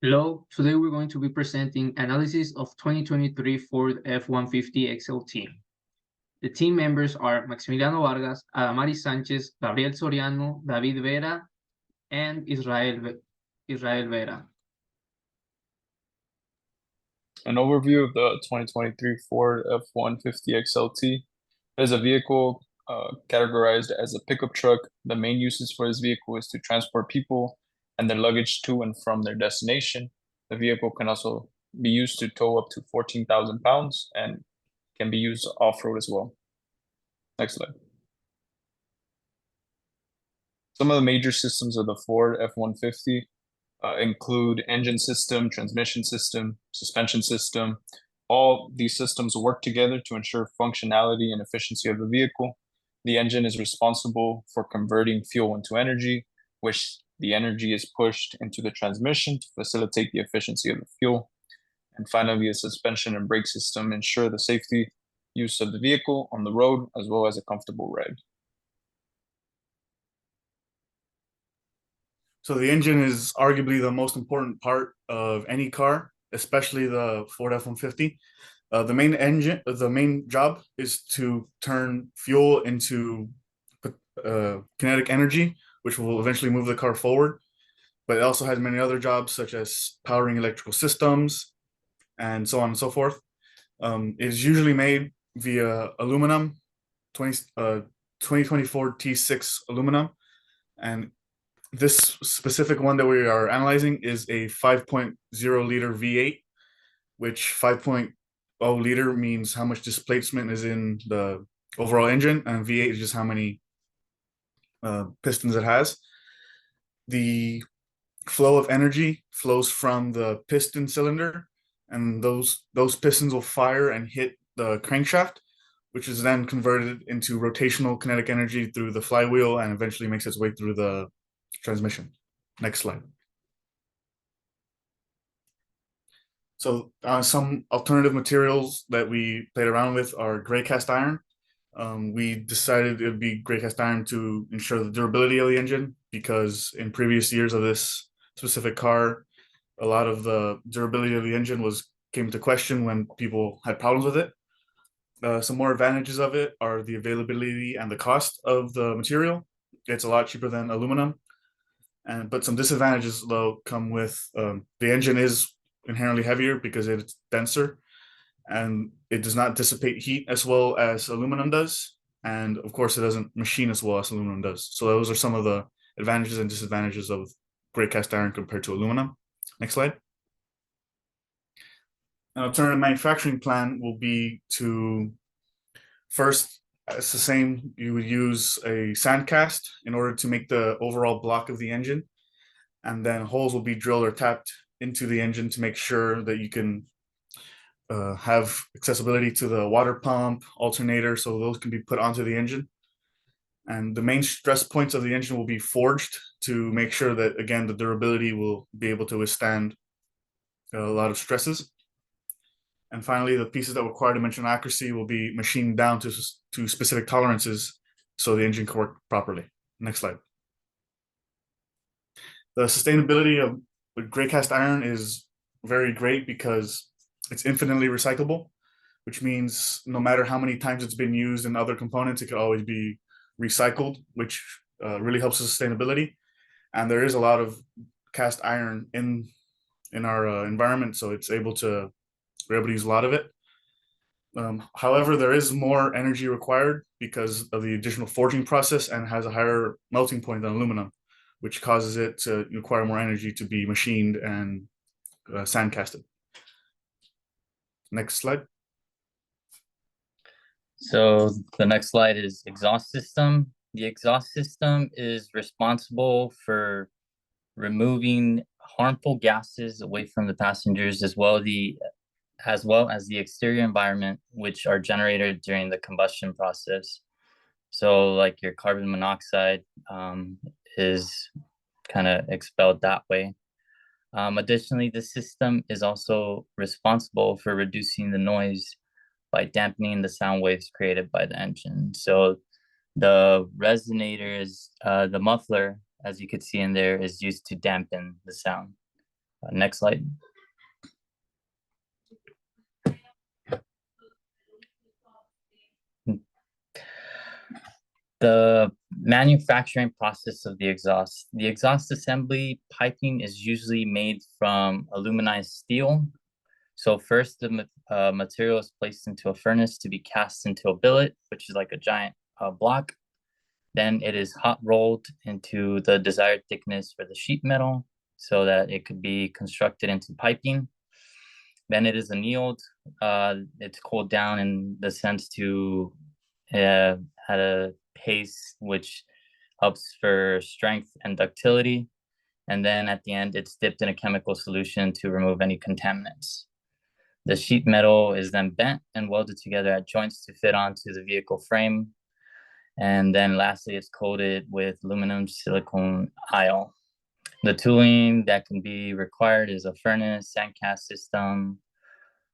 Hello, today we're going to be presenting analysis of 2023 Ford F-150 XLT. The team members are Maximiliano Vargas, Adamaris Sanchez, Gabriel Soriano, David Vera, and Israel Vera. An overview of the 2023 Ford F-150 XLT. It is a vehicle categorized as a pickup truck. The main uses for this vehicle is to transport people and their luggage to and from their destination. The vehicle can also be used to tow up to 14,000 pounds and can be used off-road as well. Next slide. Some of the major systems of the Ford F-150 include engine system, transmission system, suspension system. All these systems work together to ensure functionality and efficiency of the vehicle. The engine is responsible for converting fuel into energy, which the energy is pushed into the transmission to facilitate the efficiency of the fuel. And finally, the suspension and brake system ensure the safety use of the vehicle on the road, as well as a comfortable ride. So the engine is arguably the most important part of any car, especially the Ford F-150. The main job is to turn fuel into kinetic energy, which will eventually move the car forward. But it also has many other jobs, such as powering electrical systems and so on and so forth. It is usually made via aluminum, 2024 T6 aluminum, and this specific one that we are analyzing is a 5.0 liter V8, which 5.0 liter means how much displacement is in the overall engine, and V8 is just how many pistons it has. The flow of energy flows from the piston cylinder, and those pistons will fire and hit the crankshaft, which is then converted into rotational kinetic energy through the flywheel and eventually makes its way through the transmission. Next slide. So some alternative materials that we played around with are gray cast iron. We decided it would be gray cast iron to ensure the durability of the engine, because in previous years of this specific car, a lot of the durability of the engine came into question when people had problems with it. Some more advantages of it are the availability and the cost of the material. It's a lot cheaper than aluminum. But some disadvantages, though, come with the engine is inherently heavier because it's denser, and it does not dissipate heat as well as aluminum does. And of course, it doesn't machine as well as aluminum does. So those are some of the advantages and disadvantages of gray cast iron compared to aluminum. Next slide. An alternative manufacturing plan will be to first, it's the same. You would use a sand cast in order to make the overall block of the engine. And then holes will be drilled or tapped into the engine to make sure that you can have accessibility to the water pump, alternator, so those can be put onto the engine. And the main stress points of the engine will be forged to make sure that, again, the durability will be able to withstand a lot of stresses. And finally, the pieces that require dimensional accuracy will be machined down to specific tolerances so the engine can work properly. Next slide. The sustainability of gray cast iron is very great because it's infinitely recyclable, which means no matter how many times it's been used in other components, it could always be recycled, which really helps with sustainability. And there is a lot of cast iron in our environment, so we're able to use a lot of it. However, there is more energy required because of the additional forging process, and has a higher melting point than aluminum, which causes it to require more energy to be machined and sand casted. Next slide. So the next slide is exhaust system. The exhaust system is responsible for removing harmful gases away from the passengers, as well as the exterior environment, which are generated during the combustion process. So like your carbon monoxide is kind of expelled that way. Additionally, the system is also responsible for reducing the noise by dampening the sound waves created by the engine. So the resonator is the muffler, as you could see in there, is used to dampen the sound. Next slide. The manufacturing process of the exhaust. The exhaust assembly piping is usually made from aluminized steel. So first, the material is placed into a furnace to be cast into a billet, which is like a giant block. Then it is hot rolled into the desired thickness for the sheet metal so that it could be constructed into piping. Then it is annealed. It's cooled down in the sense to at a pace which helps for strength and ductility. And then at the end, it's dipped in a chemical solution to remove any contaminants. The sheet metal is then bent and welded together at joints to fit onto the vehicle frame. And then lastly, it's coated with aluminum silicone aisle. The tooling that can be required is a furnace, sandcast system,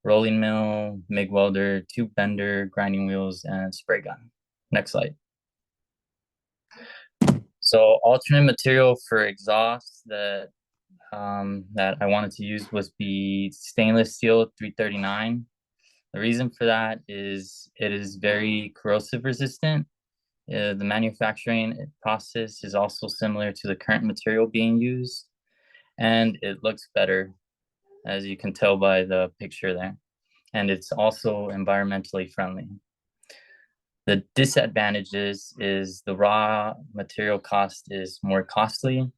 rolling mill, MIG welder, tube bender, grinding wheels, and spray gun. Next slide. So alternate material for exhaust that I wanted to use was the stainless steel 339. The reason for that is it is very corrosive resistant. The manufacturing process is also similar to the current material being used, and it looks better, as you can tell by the picture there. And it's also environmentally friendly. The disadvantages is the raw material cost is more costly.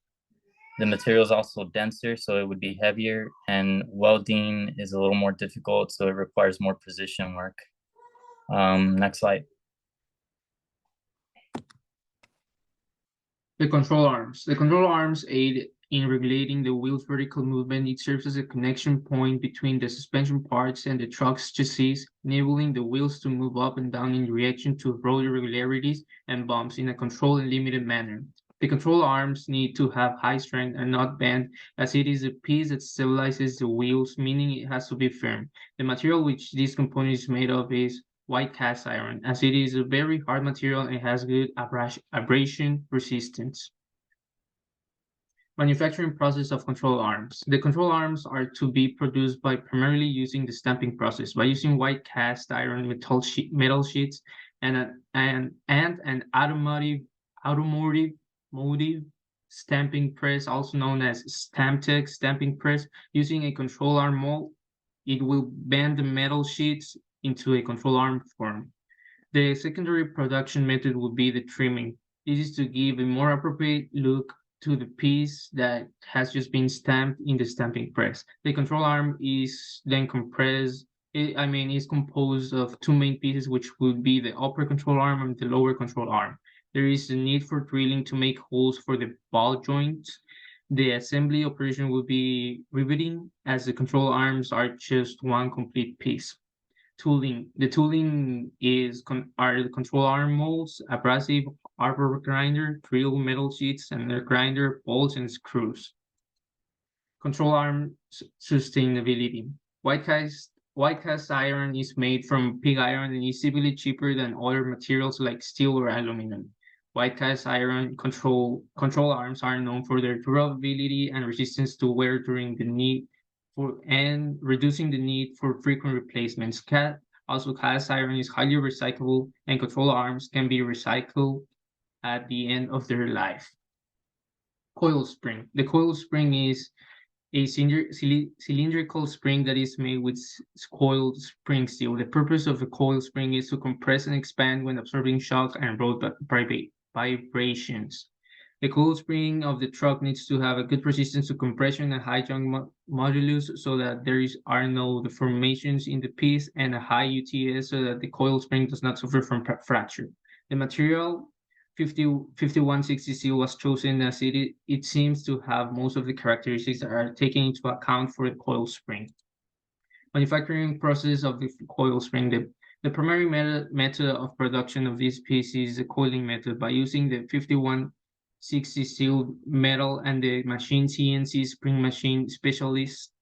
The material is also denser, so it would be heavier, and welding is a little more difficult, so it requires more precision work. Next slide. The control arms. The control arms aid in regulating the wheel's vertical movement. It serves as a connection point between the suspension parts and the truck's chassis, enabling the wheels to move up and down in reaction to road irregularities and bumps in a controlled and limited manner. The control arms need to have high strength and not bend, as it is a piece that stabilizes the wheels, meaning it has to be firm. The material which this component is made of is white cast iron, as it is a very hard material and has good abrasion resistance. Manufacturing process of control arms. The control arms are to be produced by primarily using the stamping process by using white cast iron metal sheets and an automotive stamping press, also known as Stamptech stamping press. Using a control arm mold, it will bend the metal sheets into a control arm form. The secondary production method would be the trimming. This is to give a more appropriate look to the piece that has just been stamped in the stamping press. The control arm is then compressed. It's composed of two main pieces, which would be the upper control arm and the lower control arm. There is a need for drilling to make holes for the ball joints. The assembly operation will be riveting, as the control arms are just one complete piece. Tooling. The tooling are the control arm molds, abrasive arbor grinder, drill metal sheets, and their grinder, bolts, and screws. Control arm sustainability. White cast iron is made from pig iron and is typically cheaper than other materials like steel or aluminum. White cast iron control arms are known for their durability and resistance to wear during the need and reducing the need for frequent replacements. Also, cast iron is highly recyclable, and control arms can be recycled at the end of their life. Coil spring. The coil spring is a cylindrical spring that is made with coiled spring steel. The purpose of a coil spring is to compress and expand when absorbing shock and road vibrations. The coil spring of the truck needs to have a good resistance to compression and high young modulus so that are no deformations in the piece, and a high UTS so that the coil spring does not suffer from fracture. The material 5160 steel was chosen as it seems to have most of the characteristics that are taken into account for the coil spring. Manufacturing process of the coil spring. The primary method of production of this piece is the coiling method by using the 5160 steel metal and the machine CNC spring machine specialist.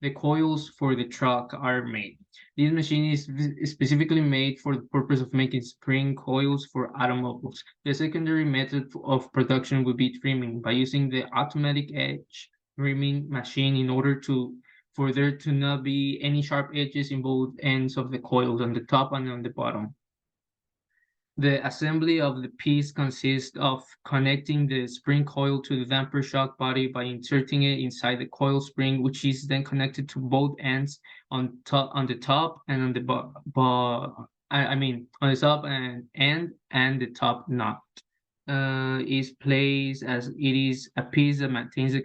The coils for the truck are made. This machine is specifically made for the purpose of making spring coils for automobiles. The secondary method of production would be trimming by using the automatic edge trimming machine in order for there to not be any sharp edges in both ends of the coils on the top and on the bottom. The assembly of the piece consists of connecting the spring coil to the damper shock body by inserting it inside the coil spring, which is then connected to both ends on the top and on the on the top and the top nut. Is placed as it is a piece that maintains the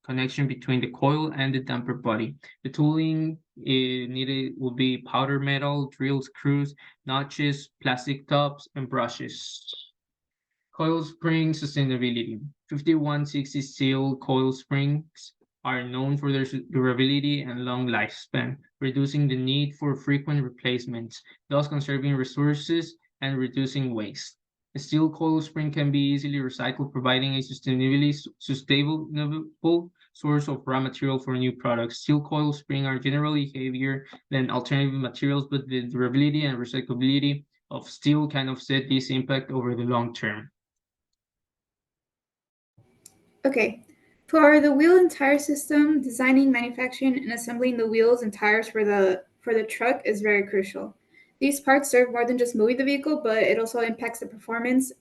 connection between the coil and the damper body. The tooling needed will be powder metal, drill screws, notches, plastic tops, and brushes. Coil spring sustainability. 5160 steel coil springs are known for their durability and long lifespan, reducing the need for frequent replacements, thus conserving resources and reducing waste. A steel coil spring can be easily recycled, providing a sustainable source of raw material for new products. Steel coil springs are generally heavier than alternative materials, but the durability and recyclability of steel can offset this impact over the long term. Okay, for the wheel and tire system, designing, manufacturing, and assembling the wheels and tires for the truck is very crucial. These parts serve more than just moving the vehicle, but it also impacts the performance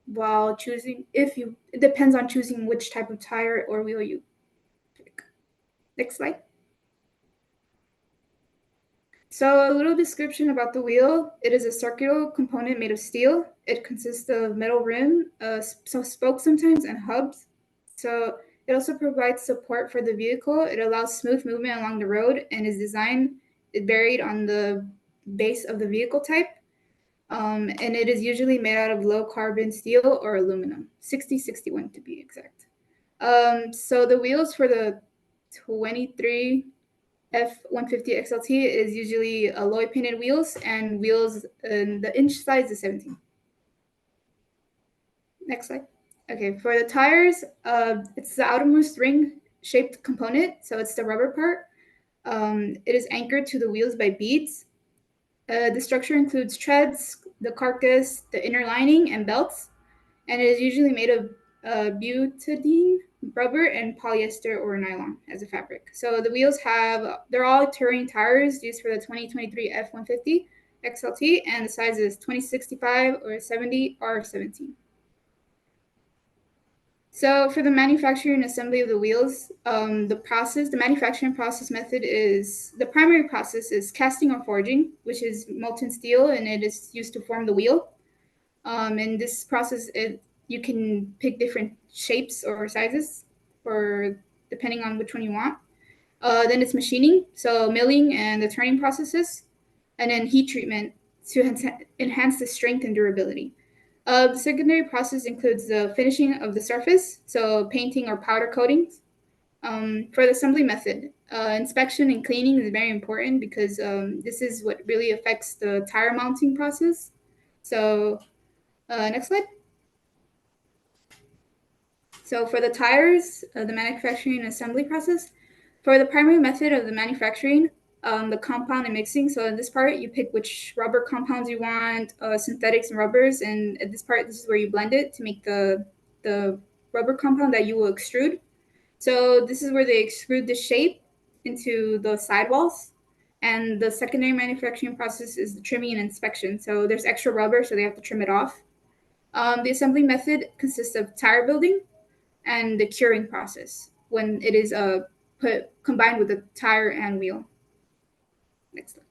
while choosing, it depends on choosing which type of tire or wheel you pick. Next slide. So a little description about the wheel. It is a circular component made of steel. It consists of metal rim, some spokes sometimes, and hubs. So it also provides support for the vehicle. It allows smooth movement along the road and is designed, it varied on the base of the vehicle type. And it is usually made out of low carbon steel or aluminum, 6061 to be exact. So the wheels for the 23 F-150 XLT is usually alloy painted wheels, and wheels in the inch size is 17. Next slide. Okay, for the tires, it's the outermost ring-shaped component, so it's the rubber part. It is anchored to the wheels by beads. The structure includes treads, the carcass, the inner lining, and belts, and it is usually made of butadiene, rubber, and polyester or nylon as a fabric. So the wheels they're all touring tires used for the 2023 F-150 XLT, and the size is 2065 or 70 R17. So for the manufacturing and assembly of the wheels, the manufacturing process method the primary process is casting or forging, which is molten steel, and it is used to form the wheel. In this process, you can pick different shapes or sizes depending on which one you want. Then it's machining, so milling and the turning processes, and then heat treatment to enhance the strength and durability. The secondary process includes the finishing of the surface, so painting or powder coatings. For the assembly method, inspection and cleaning is very important because this is what really affects the tire mounting process. So next slide. So for the tires, the manufacturing and assembly process, for the primary method of the manufacturing, the compound and mixing. So in this part, you pick which rubber compounds you want, synthetics and rubbers. And at this part, this is where you blend it to make the rubber compound that you will extrude. So this is where they extrude the shape into the sidewalls. And the secondary manufacturing process is the trimming and inspection. So there's extra rubber, so they have to trim it off. The assembly method consists of tire building and the curing process when it is combined with the tire and wheel. Next slide.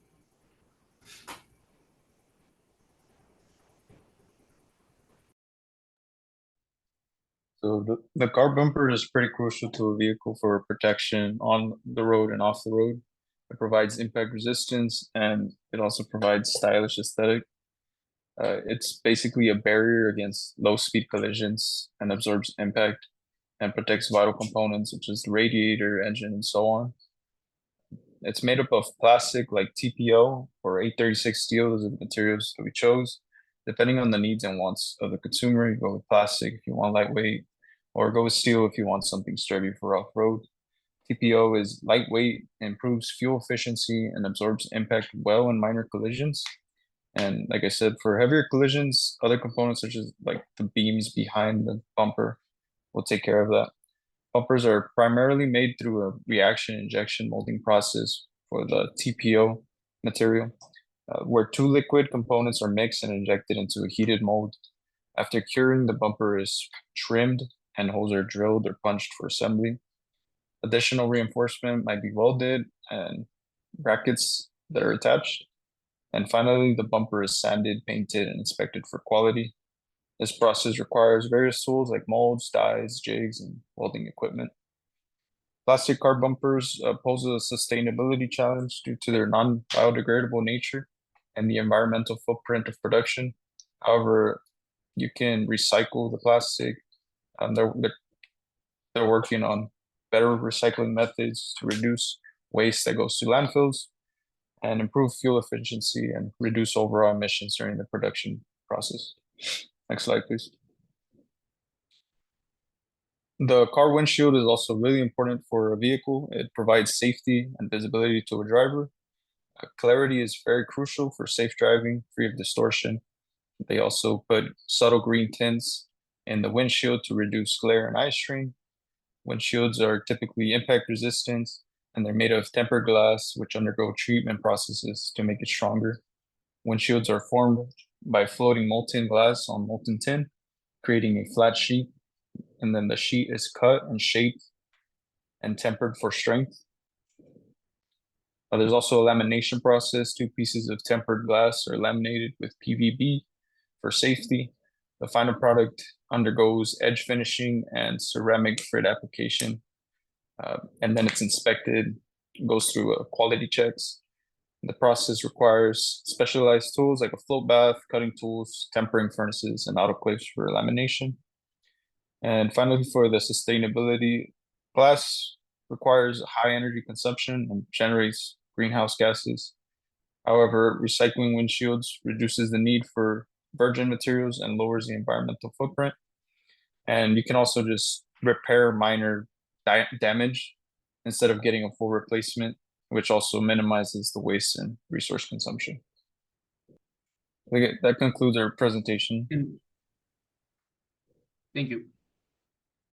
So the car bumper is pretty crucial to a vehicle for protection on the road and off the road. It provides impact resistance, and it also provides stylish aesthetic. It's basically a barrier against low speed collisions and absorbs impact and protects vital components such as the radiator, engine, and so on. It's made up of plastic like TPO or 836 steel. Those are the materials that we chose. Depending on the needs and wants of the consumer, you go with plastic if you want lightweight, or go with steel if you want something sturdy for off-road. TPO is lightweight, improves fuel efficiency, and absorbs impact well in minor collisions. And like I said, for heavier collisions, other components such as like the beams behind the bumper will take care of that. Bumpers are primarily made through a reaction injection molding process for the TPO material, where two liquid components are mixed and injected into a heated mold. After curing, the bumper is trimmed and holes are drilled or punched for assembly. Additional reinforcement might be welded and brackets that are attached. And finally, the bumper is sanded, painted, and inspected for quality. This process requires various tools like molds, dies, jigs, and welding equipment. Plastic car bumpers pose a sustainability challenge due to their non-biodegradable nature and the environmental footprint of production. However, you can recycle the plastic. They're working on better recycling methods to reduce waste that goes to landfills and improve fuel efficiency and reduce overall emissions during the production process. Next slide, please. The car windshield is also really important for a vehicle. It provides safety and visibility to a driver. Clarity is very crucial for safe driving, free of distortion. They also put subtle green tints in the windshield to reduce glare and eye strain. Windshields are typically impact resistant, and they're made of tempered glass, which undergo treatment processes to make it stronger. Windshields are formed by floating molten glass on molten tin, creating a flat sheet, and then the sheet is cut and shaped and tempered for strength. There's also a lamination process. 2 pieces of tempered glass are laminated with PVB for safety. The final product undergoes edge finishing and ceramic frit application, and then it's inspected, goes through quality checks. The process requires specialized tools like a float bath, cutting tools, tempering furnaces, and autoclaves for lamination. And finally, for the sustainability, glass requires high energy consumption and generates greenhouse gases. However, recycling windshields reduces the need for virgin materials and lowers the environmental footprint. And you can also just repair minor damage instead of getting a full replacement, which also minimizes the waste and resource consumption. That concludes our presentation. Thank you.